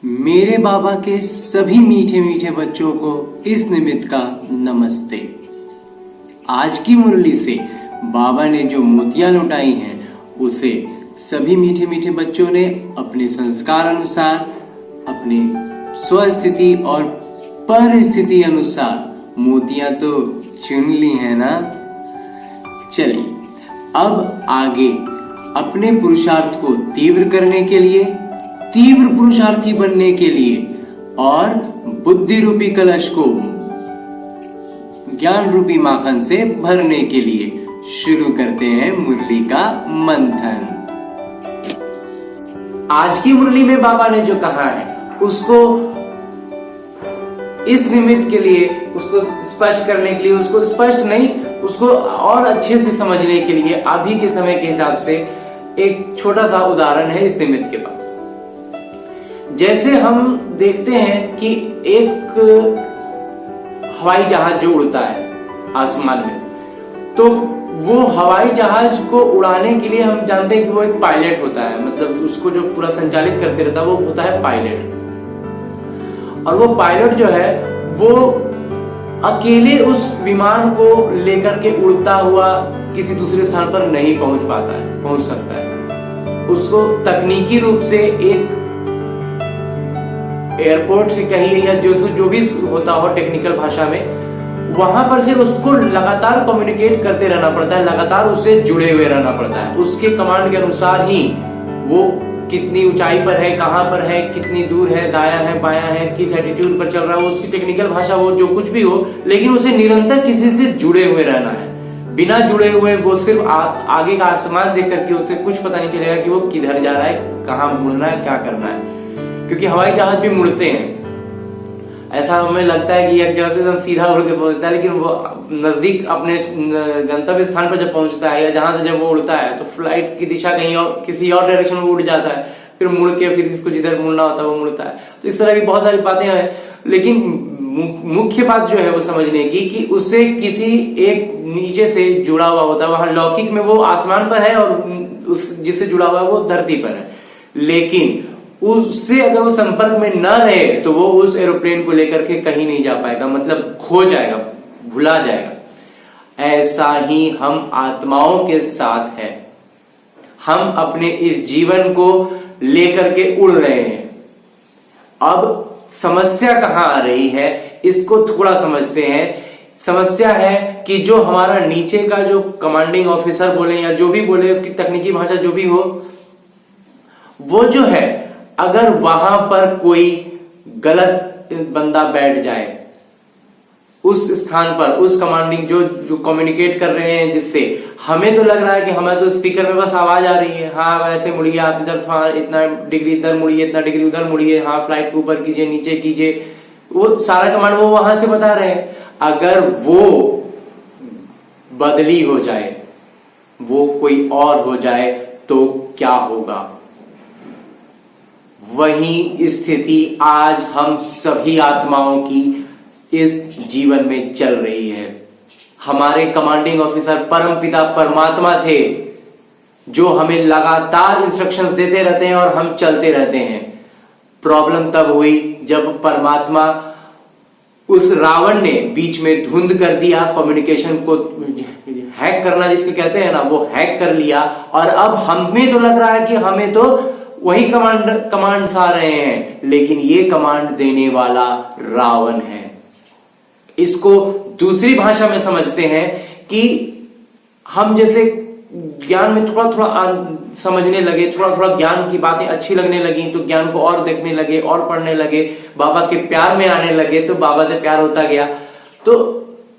मेरे बाबा के सभी मीठे मीठे बच्चों को इस निमित्त का नमस्ते। आज की मुरली से बाबा ने जो मोतियां लुटाई हैं उसे सभी मीठे मीठे बच्चों ने अपने संस्कार अनुसार, अपने स्वस्थिति और परिस्थिति अनुसार मोतियां तो चुन ली है ना। चलिए अब आगे अपने पुरुषार्थ को तीव्र करने के लिए, तीव्र पुरुषार्थी बनने के लिए और बुद्धि रूपी कलश को ज्ञान रूपी माखन से भरने के लिए शुरू करते हैं मुरली का मंथन। आज की मुरली में बाबा ने जो कहा है उसको इस निमित्त के लिए, उसको स्पष्ट करने के लिए, उसको स्पष्ट नहीं, उसको और अच्छे से समझने के लिए अभी के समय के हिसाब से एक छोटा सा उदाहरण है इस निमित्त के पास। जैसे हम देखते हैं कि एक हवाई जहाज जो उड़ता है आसमान में, तो वो हवाई जहाज को उड़ाने के लिए हम जानते हैं कि वो एक पायलट होता है, मतलब उसको जो पूरा संचालित करते रहता है वो होता है पायलट। और वो पायलट जो है वो अकेले उस विमान को लेकर के उड़ता हुआ किसी दूसरे स्थान पर नहीं पहुंच सकता है। उसको तकनीकी रूप से एक एयरपोर्ट से कहिए या जो भी होता हो टेक्निकल भाषा में, वहां पर से उसको लगातार कम्युनिकेट करते रहना पड़ता है, लगातार उससे जुड़े हुए रहना पड़ता है। उसके कमांड के अनुसार ही वो कितनी ऊंचाई पर है, कहां पर है, कितनी दूर है, दायां है, बायां है, किस एटीट्यूड पर चल रहा है, उसकी टेक्निकल भाषा वो जो कुछ भी हो, लेकिन उसे निरंतर किसी से जुड़े हुए रहना है। बिना जुड़े हुए वो सिर्फ आगे का आसमान देख करके उसे कुछ पता नहीं चलेगा कि वो किधर जा रहा है, कहां मुड़ना है, क्या करना है, क्योंकि हवाई जहाज भी मुड़ते हैं। ऐसा हमें लगता है कि एक जगह से एकदम सीधा उड़ के पहुंचता है, लेकिन वो नजदीक अपने गंतव्य स्थान पर जब पहुंचता है या जहां से जब वो उड़ता है तो फ्लाइट की दिशा कहीं और किसी और डायरेक्शन में उड़ जाता है, फिर मुड़ के फिर इसको जिधर मुड़ना होता है वो मुड़ता है। तो इस तरह की बहुत सारी बातें हैं, लेकिन मुख्य बात जो है वो समझने की कि उससे किसी एक नीचे से जुड़ा हुआ होता है। वहां लौकिक में वो आसमान पर है और उस जिससे जुड़ा हुआ है वो धरती पर है, लेकिन उससे अगर वो संपर्क में न रहे तो वो उस एरोप्लेन को लेकर के कहीं नहीं जा पाएगा, मतलब खो जाएगा, भुला जाएगा। ऐसा ही हम आत्माओं के साथ है। हम अपने इस जीवन को लेकर के उड़ रहे हैं। अब समस्या कहां आ रही है इसको थोड़ा समझते हैं। समस्या है कि जो हमारा नीचे का जो कमांडिंग ऑफिसर बोले या जो भी बोले, उसकी तकनीकी भाषा जो भी हो, वो जो है अगर वहां पर कोई गलत बंदा बैठ जाए उस स्थान पर, उस कमांडिंग जो कम्युनिकेट कर रहे हैं, जिससे हमें तो लग रहा है कि हमें तो स्पीकर में बस आवाज आ रही है, हाँ वैसे मुड़िए, आप इधर थोड़ा इतना डिग्री इधर मुड़िए, इतना डिग्री उधर मुड़िए, हाँ फ्लाइट को ऊपर कीजिए, नीचे कीजिए, वो सारा कमांड वो वहां से बता रहे हैं। अगर वो बदली हो जाए, वो कोई और हो जाए तो क्या होगा? वही स्थिति आज हम सभी आत्माओं की इस जीवन में चल रही है। हमारे कमांडिंग ऑफिसर परमपिता परमात्मा थे, जो हमें लगातार इंस्ट्रक्शंस देते रहते हैं और हम चलते रहते हैं। प्रॉब्लम तब हुई जब परमात्मा, उस रावण ने बीच में धुंध कर दिया, कम्युनिकेशन को हैक करना जिसको कहते हैं ना, वो हैक कर लिया। और अब हमें तो लग रहा है कि हमें तो वही कमांड्स आ रहे हैं, लेकिन ये कमांड देने वाला रावण है। इसको दूसरी भाषा में समझते हैं कि हम जैसे ज्ञान में थोड़ा थोड़ा समझने लगे, थोड़ा थोड़ा ज्ञान की बातें अच्छी लगने लगी तो ज्ञान को और देखने लगे और पढ़ने लगे, बाबा के प्यार में आने लगे तो बाबा से प्यार होता गया। तो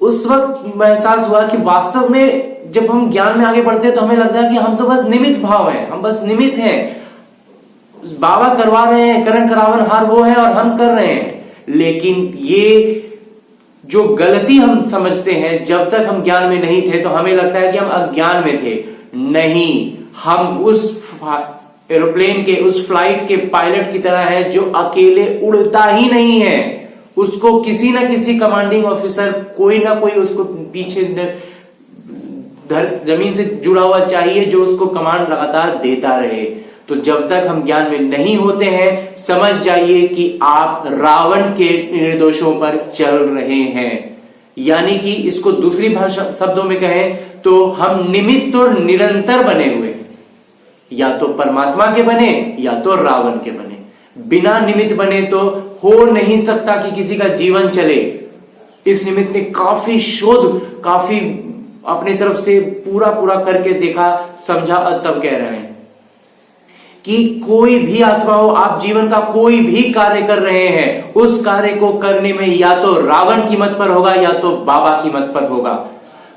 उस वक्त एहसास हुआ कि वास्तव में जब हम ज्ञान में आगे बढ़ते हैं तो हमें लगता है कि हम तो बस निमित्त भाव हैं, हम बस निमित्त हैं। बाबा करवा रहे हैं, करण करावन हार वो है और हम कर रहे हैं। लेकिन ये जो गलती हम समझते हैं, जब तक हम ज्ञान में नहीं थे तो हमें लगता है कि हम अज्ञान में थे। नहीं, हम उस एरोप्लेन के, उस फ्लाइट के पायलट की तरह है जो अकेले उड़ता ही नहीं है। उसको किसी ना किसी कमांडिंग ऑफिसर, कोई ना कोई उसको पीछे जमीन से जुड़ा हुआ चाहिए जो उसको कमांड लगातार देता रहे। तो जब तक हम ज्ञान में नहीं होते हैं, समझ जाइए कि आप रावण के निर्देशों पर चल रहे हैं। यानी कि इसको दूसरी भाषा शब्दों में कहें तो हम निमित्त और निरंतर बने हुए हैं, या तो परमात्मा के बने या तो रावण के बने। बिना निमित्त बने तो हो नहीं सकता कि किसी का जीवन चले। इस निमित्त ने काफी शोध, काफी अपनी तरफ से पूरा करके देखा, समझा, तब कह रहे हैं कि कोई भी आत्मा हो, आप जीवन का कोई भी कार्य कर रहे हैं, उस कार्य को करने में या तो रावण की मत पर होगा या तो बाबा की मत पर होगा।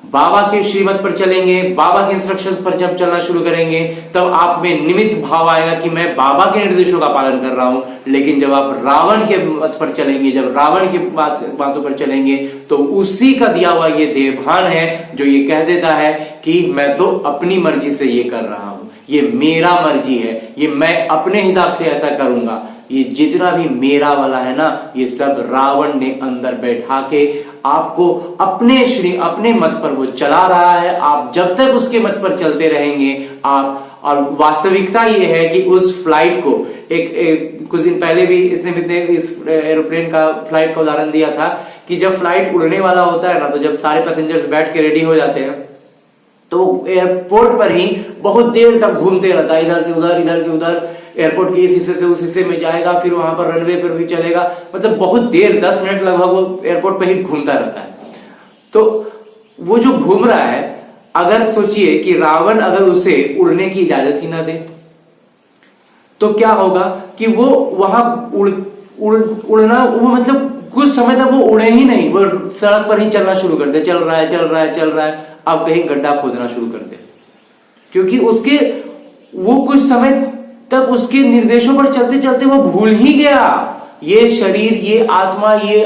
बाबा के श्रीमत पर चलेंगे, बाबा के इंस्ट्रक्शंस पर जब चलना शुरू करेंगे तब आप में निमित्त भाव आएगा कि मैं बाबा के निर्देशों का पालन कर रहा हूं। लेकिन जब आप रावण के मत पर चलेंगे, जब रावण की बातों पर चलेंगे, तो उसी का दिया हुआ ये देवभान है जो ये कह देता है कि मैं तो अपनी मर्जी से ये कर रहा हूं, ये मेरा मर्जी है, ये मैं अपने हिसाब से ऐसा करूंगा। ये जितना भी मेरा वाला है ना, ये सब रावण ने अंदर बैठा के आपको अपने मत पर वो चला रहा है। आप जब तक उसके मत पर चलते रहेंगे आप, और वास्तविकता ये है कि उस फ्लाइट को एक कुछ दिन पहले भी इस एरोप्लेन का फ्लाइट का उदाहरण दिया था कि जब फ्लाइट उड़ने वाला होता है ना, तो जब सारे पैसेंजर्स बैठ के रेडी हो जाते हैं तो एयरपोर्ट पर ही बहुत देर तक घूमते रहता है, इधर से उधर, एयरपोर्ट के इस हिस्से से उस हिस्से में जाएगा, फिर वहां पर रनवे पर भी चलेगा, मतलब बहुत देर 10 मिनट लगभग वो एयरपोर्ट पर ही घूमता रहता है। तो वो जो घूम रहा है, अगर सोचिए कि रावण अगर उसे उड़ने की इजाजत ही ना दे तो क्या होगा कि वो वहां उड़ना, वो मतलब कुछ समय तक वो उड़े ही नहीं, वो सड़क पर ही चलना शुरू कर दे, चल रहा है, अब कहीं गड्ढा खोदना शुरू कर दे, क्योंकि वो कुछ समय तक उसके निर्देशों पर चलते चलते वो भूल ही गया, ये शरीर, ये आत्मा, ये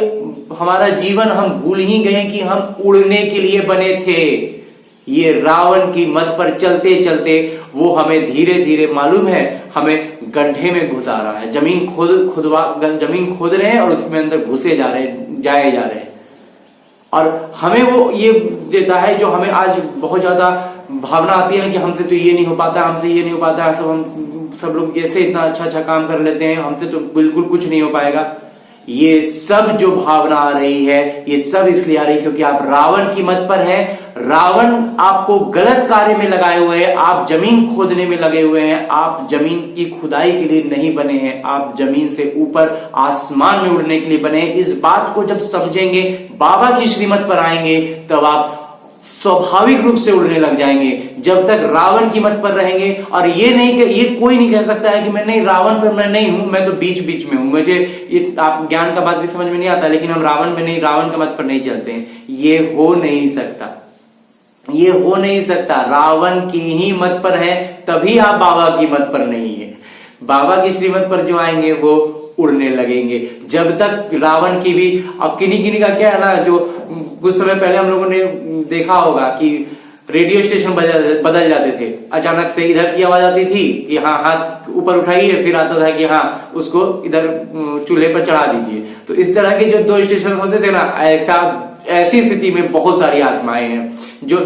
हमारा जीवन हम भूल ही गए कि हम उड़ने के लिए बने थे। ये रावण की मत पर चलते चलते वो हमें धीरे धीरे, मालूम है, हमें गड्ढे में घुसा रहा है। जमीन खोद रहे हैं और उसमें अंदर घुसे जाए जा रहे हैं। और हमें वो ये देता है जो हमें आज बहुत ज्यादा भावना आती है कि हमसे तो ये नहीं हो पाता, हमसे ये नहीं हो पाता, सब लोग कैसे इतना अच्छा काम कर लेते हैं, हमसे तो बिल्कुल कुछ नहीं हो पाएगा। ये सब जो भावना आ रही है, ये सब इसलिए आ रही है क्योंकि आप रावण की मत पर हैं। रावण आपको गलत कार्य में लगाए हुए हैं, आप जमीन खोदने में लगे हुए हैं, आप जमीन की खुदाई के लिए नहीं बने हैं, आप जमीन से ऊपर आसमान में उड़ने के लिए बने हैं। इस बात को जब समझेंगे, बाबा की श्रीमत पर आएंगे, तब आप स्वाभाविक रूप से उड़ने लग जाएंगे। जब तक रावण की मत पर रहेंगे, और ये कोई नहीं कह सकता है कि मैं नहीं, रावण पर मैं नहीं हूं, मैं तो बीच बीच में हूं, मुझे ये आप ज्ञान का बात भी समझ में नहीं आता, लेकिन हम रावण में नहीं, रावण के मत पर नहीं चलते हैं। ये हो नहीं सकता, रावण की ही मत पर है, तभी आप बाबा की मत पर नहीं है। बाबा की श्रीमत पर जो आएंगे वो उड़ने लगेंगे। जब तक रावण की भी, अब किन्हीं का क्या है ना, जो कुछ समय पहले हम लोगों ने देखा होगा कि रेडियो स्टेशन बदल जाते थे, अचानक से इधर की आवाज आती थी कि हाँ हाथ ऊपर उठाइए, फिर आता था कि हाँ उसको इधर चूल्हे पर चढ़ा दीजिए। तो इस तरह के जो 2 स्टेशन होते थे ना, ऐसी स्थिति में बहुत सारी आत्माएं हैं जो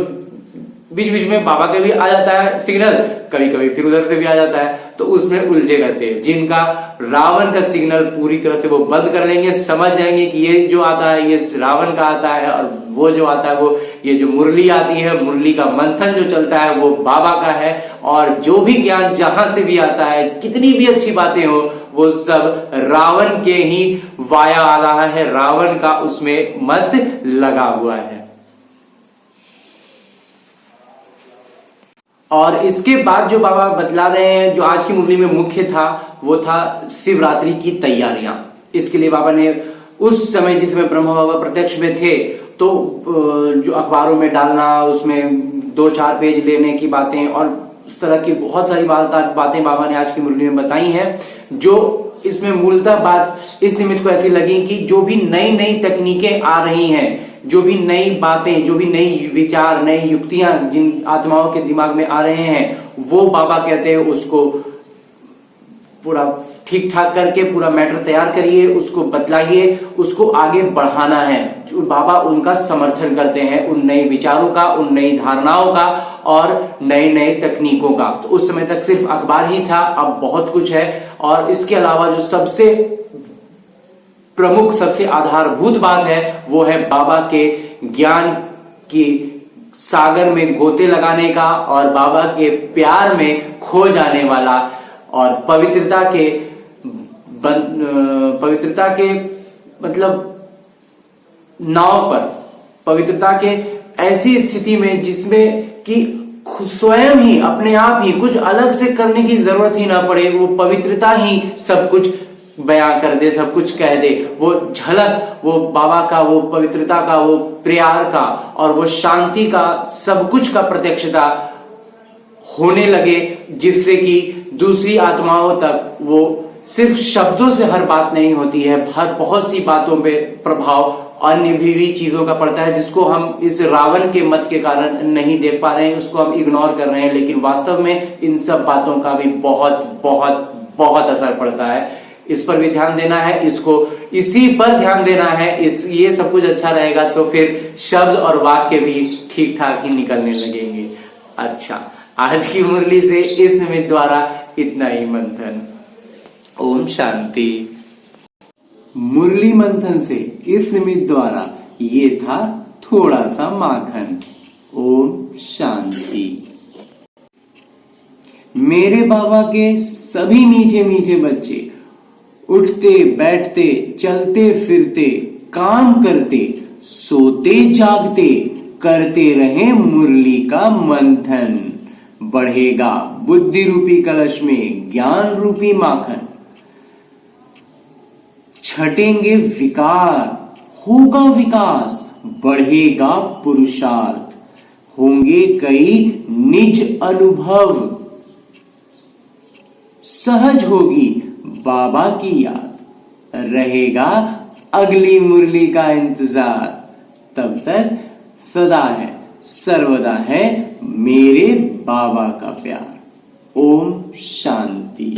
बीच बीच में बाबा का भी आ जाता है सिग्नल, कभी कभी फिर उधर से भी आ जाता है, तो उसमें उलझे रहते हैं। जिनका रावण का सिग्नल पूरी तरह से वो बंद कर लेंगे, समझ जाएंगे कि ये जो आता है ये रावण का आता है, और वो जो आता है, वो ये जो मुरली आती है, मुरली का मंथन जो चलता है वो बाबा का है। और जो भी ज्ञान जहां से भी आता है, कितनी भी अच्छी बातें हो, वो सब रावण के ही वाया आ रहा है, रावण का उसमें मत लगा हुआ है। और इसके बाद जो बाबा बतला रहे हैं, जो आज की मुरली में मुख्य था, वो था शिवरात्रि की तैयारियां। इसके लिए बाबा ने उस समय, जिसमें ब्रह्मा बाबा प्रत्यक्ष में थे, तो जो अखबारों में डालना, उसमें 2-4 पेज लेने की बातें और उस तरह की बहुत सारी बातें बाबा ने आज की मुरली में बताई हैं। जो इसमें मूलतः बात इस निमित्त को ऐसी लगी कि जो भी नई नई तकनीकें आ रही हैं, जो भी नई बातें, जो भी नई विचार, नई युक्तियां जिन आत्माओं के दिमाग में आ रहे हैं, वो बाबा कहते हैं उसको पूरा ठीक ठाक करके पूरा मैटर तैयार करिए, उसको बतलाइए, उसको आगे बढ़ाना है। बाबा उनका समर्थन करते हैं, उन नए विचारों का, उन नई धारणाओं का और नए नए तकनीकों का। तो उस समय तक सिर्फ अखबार ही था, अब बहुत कुछ है। और इसके अलावा जो सबसे प्रमुख, सबसे आधारभूत बात है वो है बाबा के ज्ञान की सागर में गोते लगाने का और बाबा के प्यार में खो जाने वाला और पवित्रता के मतलब नाव पर, पवित्रता के ऐसी स्थिति में जिसमें कि स्वयं ही अपने आप ही कुछ अलग से करने की जरूरत ही ना पड़े, वो पवित्रता ही सब कुछ बयां कर दे, सब कुछ कह दे। वो झलक, वो बाबा का, वो पवित्रता का, वो प्यार का और वो शांति का, सब कुछ का प्रत्यक्षता होने लगे, जिससे कि दूसरी आत्माओं तक वो सिर्फ शब्दों से हर बात नहीं होती है, हर बहुत सी बातों पे प्रभाव अन्य भी चीजों का पड़ता है, जिसको हम इस रावण के मत के कारण नहीं देख पा रहे हैं, उसको हम इग्नोर कर रहे हैं। लेकिन वास्तव में इन सब बातों का भी बहुत बहुत बहुत असर पड़ता है। इस पर भी ध्यान देना है, इसको इसी पर ध्यान देना है। ये सब कुछ अच्छा रहेगा तो फिर शब्द और वाक्य भी ठीक ठाक ही निकलने लगेंगे। अच्छा, आज की मुरली से इस निमित्त द्वारा इतना ही मंथन। ओम शांति। मुरली मंथन से इस निमित्त द्वारा ये था थोड़ा सा माखन। ओम शांति। मेरे बाबा के सभी मीठे मीठे बच्चे उठते बैठते चलते फिरते काम करते सोते जागते करते रहे मुरली का मंथन। बढ़ेगा बुद्धि रूपी कलश में ज्ञान रूपी माखन। छटेंगे विकार, होगा विकास, बढ़ेगा पुरुषार्थ। होंगे कई निज अनुभव, सहज होगी बाबा की याद। रहेगा अगली मुरली का इंतजार। तब तक सदा है सर्वदा है मेरे बाबा का प्यार। ओम शांति।